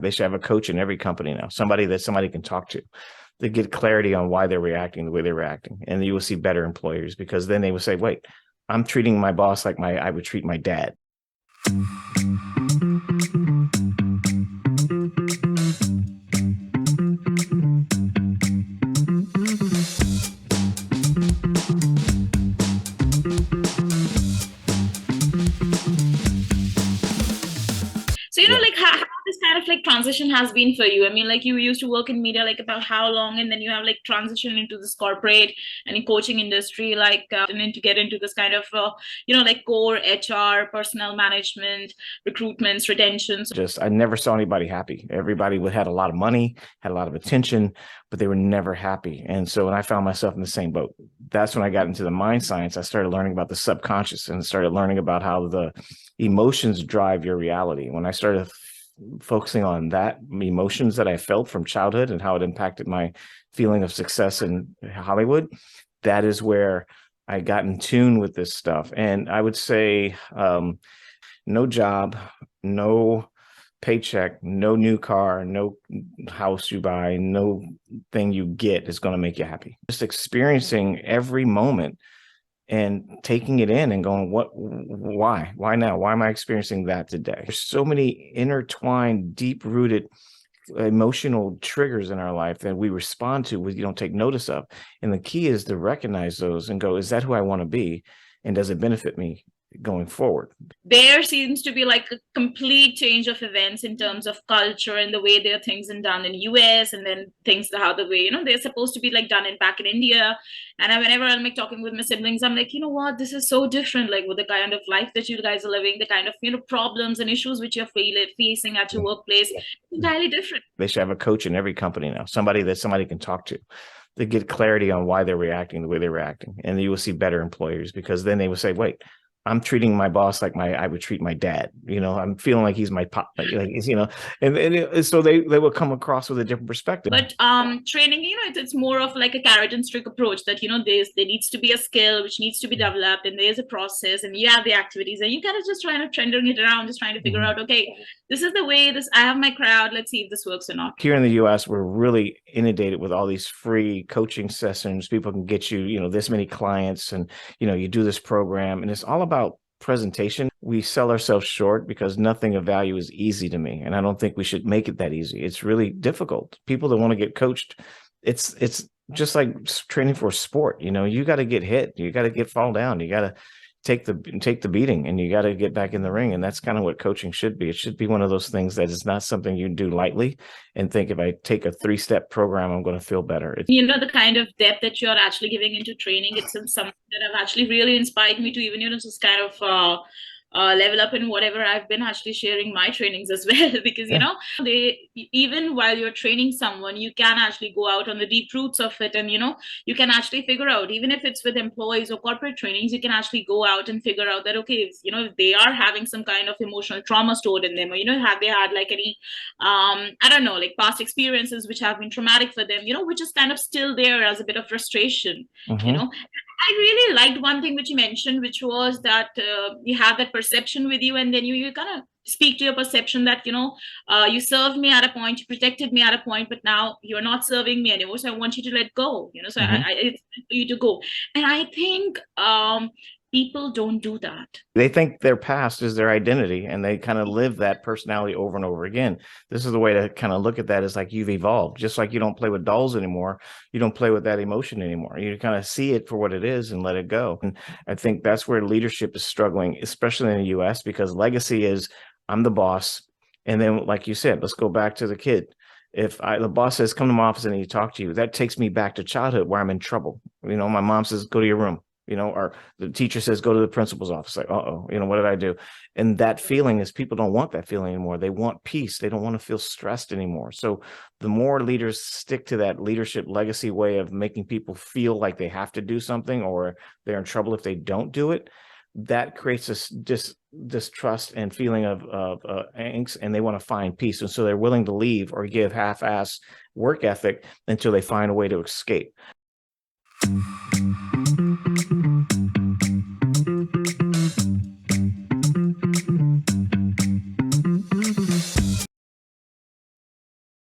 They should have a coach in every company now, somebody that somebody can talk to get clarity on why they're reacting the way they're reacting. And you will see better employers, because then they will say, wait, I'm treating my boss like I would treat my dad. So, Yeah. like how this kind of like transition has been for you. I mean, like you used to work in media, like about how long, and then you have like transitioned into this corporate and in coaching industry, and then to get into this kind of, like core HR, personnel management, recruitments, retentions. I never saw anybody happy. Everybody had a lot of money, had a lot of attention, but they were never happy. And so when I found myself in the same boat, that's when I got into the mind science. I started learning about the subconscious and started learning about how the emotions drive your reality. When I started focusing on that, emotions that I felt from childhood and how it impacted my feeling of success in Hollywood, that is where I got in tune with this stuff. And I would say no job, no paycheck, no new car, no house you buy, no thing you get is going to make you happy. Just experiencing every moment and taking it in and going, why now? Why am I experiencing that today? There's so many intertwined, deep-rooted emotional triggers in our life that we respond to, we don't take notice of. And the key is to recognize those and go, is that who I want to be? And does it benefit me going forward? There seems to be like a complete change of events in terms of culture and the way there are things and done in US, and then things how the way they're supposed to be like done in back in India. And whenever I'm like talking with my siblings, I'm like, you know what, this is so different, like with the kind of life that you guys are living, the kind of problems and issues which you're facing at your workplace, entirely different. They should have a coach in every company now, somebody that somebody can talk to get clarity on why they're reacting the way they're reacting. And you will see better employers, because then they will say, wait, I'm treating my boss like I would treat my dad. I'm feeling like he's my pop, and so they will come across with a different perspective. But training, it's more of like a carrot and stick approach that, there needs to be a skill which needs to be developed, and there's a process, and you have the activities, and you kind of just trying to trending it around, just trying to figure out, okay, this is the way I have my crowd. Let's see if this works or not. Here in the US, we're really inundated with all these free coaching sessions. People can get you, this many clients, and, you do this program, and it's all about presentation. We sell ourselves short because nothing of value is easy to me. And I don't think we should make it that easy. It's really difficult. People that want to get coached, it's just like training for a sport. You got to get hit. You got to fall down. You got to take the beating, and you got to get back in the ring. And that's kind of what coaching should be. It should be one of those things that is not something you do lightly and think, if I take a 3-step program, I'm going to feel better. The kind of depth that you're actually giving into training, it's something that have actually really inspired me to even, just kind of level up in whatever I've been actually sharing my trainings as well. Because they, even while you're training someone, you can actually go out on the deep roots of it, and you can actually figure out, even if it's with employees or corporate trainings, you can actually go out and figure out that, okay, if they are having some kind of emotional trauma stored in them, or have they had like any I don't know, like past experiences which have been traumatic for them, which is kind of still there as a bit of frustration. I really liked one thing which you mentioned, which was that you have that perception with you, and then you kind of speak to your perception that, you served me at a point, you protected me at a point, but now you're not serving me anymore. So I want you to let go, so it's time for you to go. And I think people don't do that. They think their past is their identity, and they kind of live that personality over and over again. This is the way to kind of look at that, is like you've evolved. Just like you don't play with dolls anymore, you don't play with that emotion anymore. You kind of see it for what it is and let it go. And I think that's where leadership is struggling, especially in the US, because legacy is, I'm the boss. And then, like you said, let's go back to the kid. If the boss says, come to my office, and he talk to you, that takes me back to childhood where I'm in trouble. My mom says, go to your room. Or the teacher says, go to the principal's office. Like, uh-oh, what did I do? And that feeling is, people don't want that feeling anymore. They want peace. They don't want to feel stressed anymore. So the more leaders stick to that leadership legacy way of making people feel like they have to do something, or they're in trouble if they don't do it, that creates this distrust and feeling of angst, and they want to find peace. And so they're willing to leave or give half-ass work ethic until they find a way to escape.